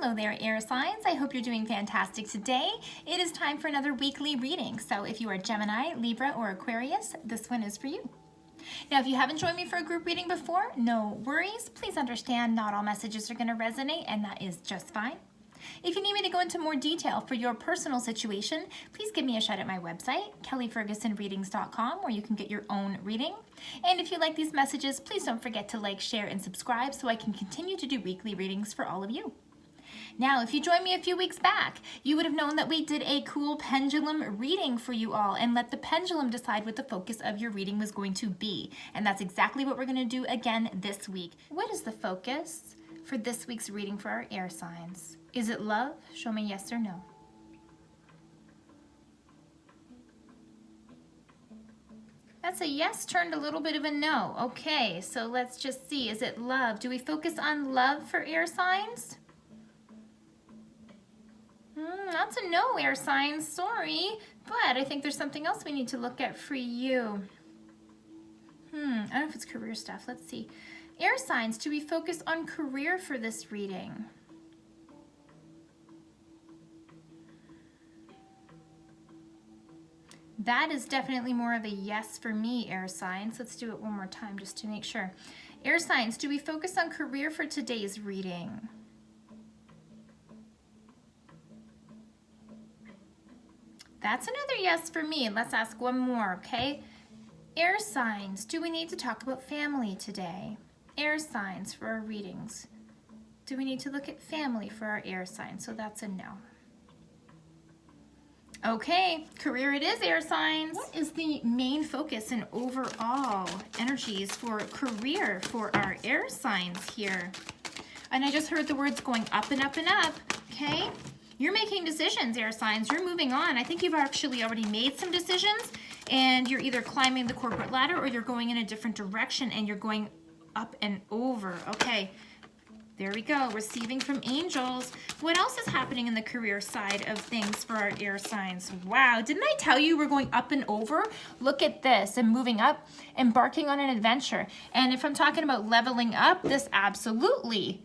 Hello there, air signs. I hope you're doing fantastic today. It is time for another weekly reading. So if you are Gemini, Libra, or Aquarius, this one is for you. Now, if you haven't joined me for a group reading before, no worries. Please understand not all messages are going to resonate, and that is just fine. If you need me to go into more detail for your personal situation, please give me a shout at my website, kellyfergusonreadings.com, where you can get your own reading. And if you like these messages, please don't forget to like, share, and subscribe so I can continue to do weekly readings for all of you. Now, if you joined me a few weeks back, you would have known that we did a cool pendulum reading for you all and let the pendulum decide what the focus of your reading was going to be. And that's exactly what we're going to do again this week. What is the focus for this week's reading for our air signs? Is it love? Show me yes or no. That's a yes turned a little bit of a no. Okay, so let's just see. Is it love? Do we focus on love for air signs? That's a no, air signs. Sorry, but I think there's something else we need to look at for you. I don't know if it's career stuff. Let's see. Air signs, do we focus on career for this reading? That is definitely more of a yes for me, air signs. Let's do it one more time just to make sure. Air signs, do we focus on career for today's reading? That's another yes for me. Let's ask one more, okay? Air signs, do we need to talk about family today? Air signs for our readings. Do we need to look at family for our air signs? So that's a no. Okay, career it is, air signs. What is the main focus and overall energies for career for our air signs here? And I just heard the words going up and up and up, okay? You're making decisions, air signs. You're moving on. I think you've actually already made some decisions, and you're either climbing the corporate ladder or you're going in a different direction and you're going up and over. Okay, there we go. Receiving from angels. What else is happening in the career side of things for our air signs? Wow, didn't I tell you we're going up and over? Look at this, and moving up, embarking on an adventure. And if I'm talking about leveling up, this absolutely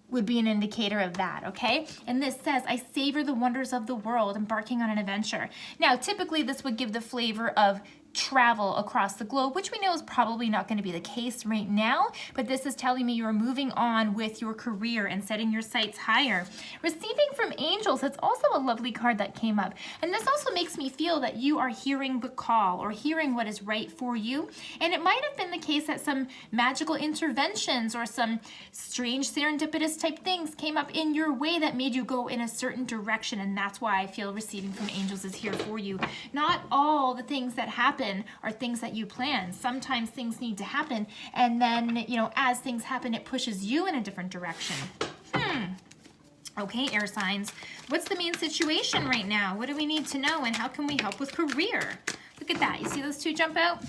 would be an indicator of that, okay? And this says, I savor the wonders of the world, embarking on an adventure. Now, typically this would give the flavor of travel across the globe, which we know is probably not going to be the case right now, but this is telling me you're moving on with your career and setting your sights higher. Receiving from angels, that's also a lovely card that came up. And this also makes me feel that you are hearing the call or hearing what is right for you. And it might have been the case that some magical interventions or some strange serendipitous type things came up in your way that made you go in a certain direction. And that's why I feel receiving from angels is here for you. Not all the things that happen are things that you plan. Sometimes things need to happen, and then, you know, as things happen, it pushes you in a different direction. Okay, air signs. What's the main situation right now? What do we need to know, and how can we help with career? Look at that. You see those two jump out?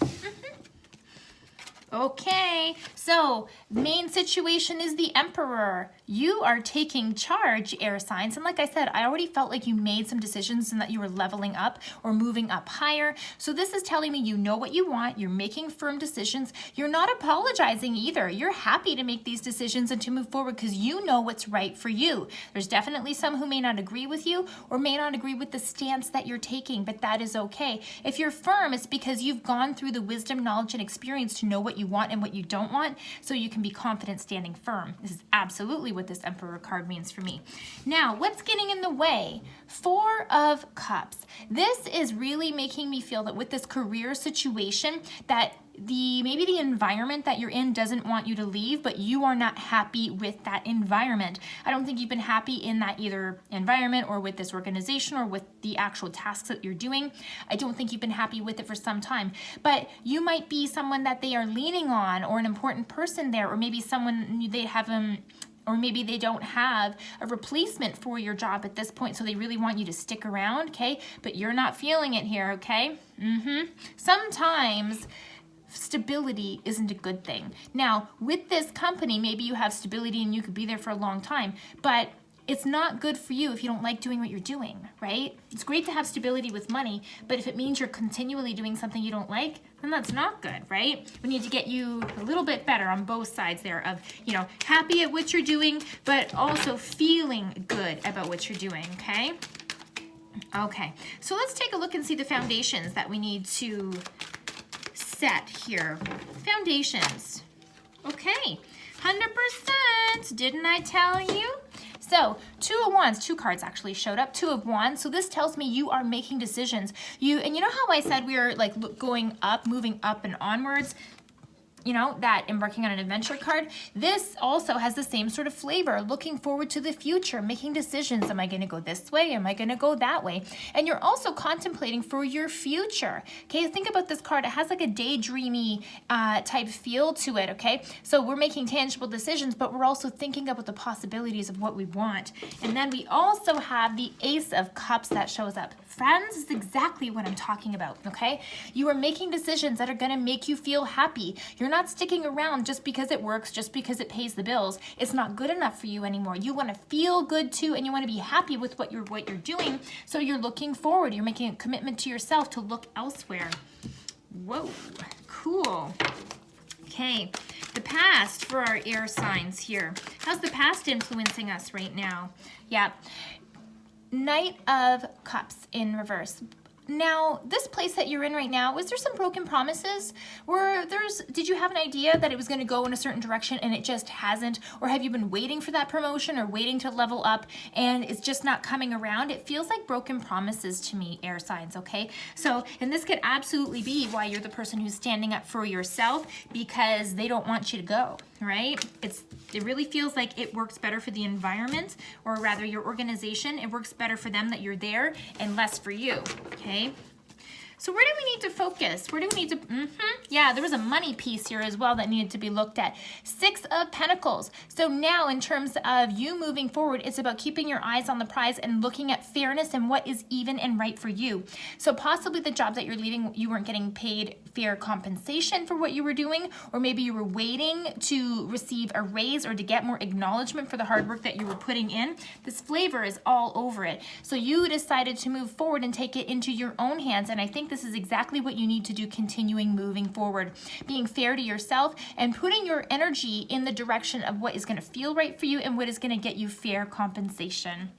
Okay, so main situation is the Emperor. You are taking charge, air signs. And like I said, I already felt like you made some decisions and that you were leveling up or moving up higher. So this is telling me you know what you want. You're making firm decisions. You're not apologizing either. You're happy to make these decisions and to move forward because you know what's right for you. There's definitely some who may not agree with you or may not agree with the stance that you're taking, but that is okay. If you're firm, it's because you've gone through the wisdom, knowledge, and experience to know what you want and what you don't want, so you can be confident standing firm. This is absolutely what this Emperor card means for me. Now, what's getting in the way? Four of Cups. This is really making me feel that with this career situation that maybe the environment that you're in doesn't want you to leave, but you are not happy with that environment. I don't think you've been happy in that either environment or with this organization or with the actual tasks that you're doing. I don't think you've been happy with it for some time, but you might be someone that they are leaning on or an important person there, or maybe someone they have or maybe they don't have a replacement for your job at this point, so they really want you to stick around, okay? But you're not feeling it here, okay? Sometimes stability isn't a good thing. Now, with this company, maybe you have stability and you could be there for a long time, but it's not good for you if you don't like doing what you're doing, right? It's great to have stability with money, but if it means you're continually doing something you don't like, then that's not good, right? We need to get you a little bit better on both sides there of, you know, happy at what you're doing, but also feeling good about what you're doing, okay? Okay, so let's take a look and see the foundations that we need to set here. Foundations. Okay, 100%. Didn't I tell you? So, Two of Wands, 2 cards actually showed up, 2 of Wands. So this tells me you are making decisions. And you know how I said we are like going up, moving up and onwards? You know, that embarking on an adventure card. This also has the same sort of flavor, looking forward to the future, making decisions. Am I going to go this way? Am I going to go that way? And you're also contemplating for your future. Okay, think about this card. It has like a daydreamy type feel to it, okay? So we're making tangible decisions, but we're also thinking about the possibilities of what we want. And then we also have the Ace of Cups that shows up. Friends, this is exactly what I'm talking about, okay? You are making decisions that are going to make you feel happy. You're not sticking around just because it works, just because it pays the bills. It's not good enough for you anymore. You want to feel good too, and you want to be happy with what you're doing. So you're looking forward. You're making a commitment to yourself to look elsewhere. Whoa, cool. Okay, the past for our air signs here. How's the past influencing us right now? Yeah. Knight of Cups in reverse. Now, this place that you're in right now, was there some broken promises? Did you have an idea that it was going to go in a certain direction and it just hasn't? Or have you been waiting for that promotion or waiting to level up and it's just not coming around? It feels like broken promises to me, air signs, okay? So, and this could absolutely be why you're the person who's standing up for yourself, because they don't want you to go, right? It really feels like it works better for the environment, or rather your organization. It works better for them that you're there and less for you, okay? So where do we need to focus? Where do we need to, yeah, there was a money piece here as well that needed to be looked at. 6 of Pentacles. So now in terms of you moving forward, it's about keeping your eyes on the prize and looking at fairness and what is even and right for you. So possibly the job that you're leaving, you weren't getting paid fair compensation for what you were doing, or maybe you were waiting to receive a raise or to get more acknowledgement for the hard work that you were putting in. This flavor is all over it. So you decided to move forward and take it into your own hands, and I think this is exactly what you need to do continuing moving forward. Being fair to yourself and putting your energy in the direction of what is going to feel right for you and what is going to get you fair compensation.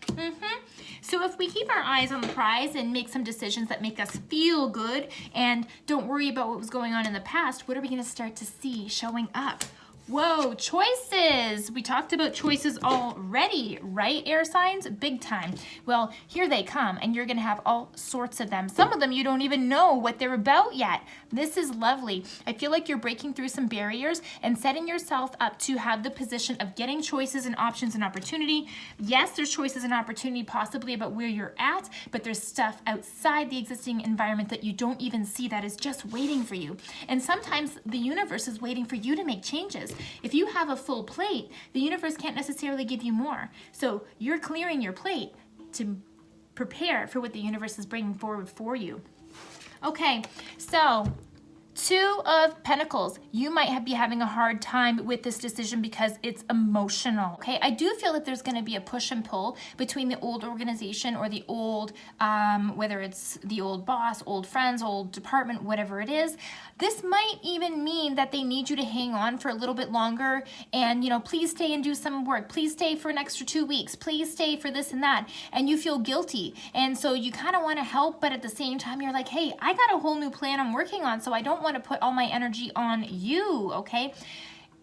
So if we keep our eyes on the prize and make some decisions that make us feel good and don't worry about what was going on in the past, what are we going to start to see showing up? Whoa, choices. We talked about choices already, right, air signs? Big time. Well, here they come, and you're going to have all sorts of them. Some of them you don't even know what they're about yet. This is lovely. I feel like you're breaking through some barriers and setting yourself up to have the position of getting choices and options and opportunity. Yes, there's choices and opportunity possibly about where you're at, but there's stuff outside the existing environment that you don't even see that is just waiting for you. And sometimes the universe is waiting for you to make changes. If you have a full plate, the universe can't necessarily give you more. So you're clearing your plate to prepare for what the universe is bringing forward for you. Okay, so 2 of Pentacles. You might be having a hard time with this decision because it's emotional. Okay, I do feel that there's going to be a push and pull between the old organization or the old, whether it's the old boss, old friends, old department, whatever it is. This might even mean that they need you to hang on for a little bit longer and, you know, please stay and do some work. Please stay for an extra 2 weeks. Please stay for this and that. And you feel guilty. And so you kind of want to help, but at the same time, you're like, hey, I got a whole new plan I'm working on, so I don't want to put all my energy on you, okay?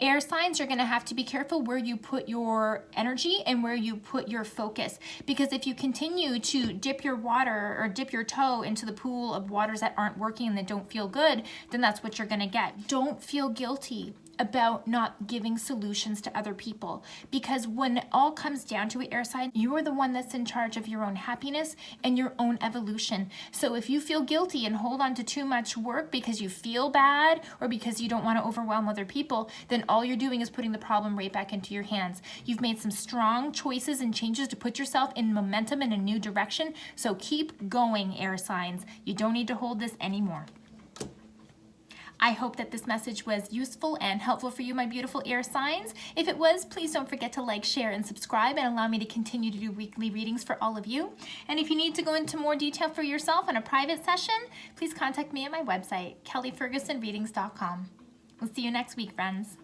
Air signs, you're going to have to be careful where you put your energy and where you put your focus, because if you continue to dip your water or dip your toe into the pool of waters that aren't working and that don't feel good, then that's what you're going to get. Don't feel guilty about not giving solutions to other people, because when it all comes down to it, air sign, you are the one that's in charge of your own happiness and your own evolution. So if you feel guilty and hold on to too much work because you feel bad or because you don't want to overwhelm other people, then all you're doing is putting the problem right back into your hands. You've made some strong choices and changes to put yourself in momentum in a new direction, so keep going, air signs. You don't need to hold this anymore. I hope that this message was useful and helpful for you, my beautiful air signs. If it was, please don't forget to like, share, and subscribe and allow me to continue to do weekly readings for all of you. And if you need to go into more detail for yourself in a private session, please contact me at my website, kellyfergusonreadings.com. We'll see you next week, friends.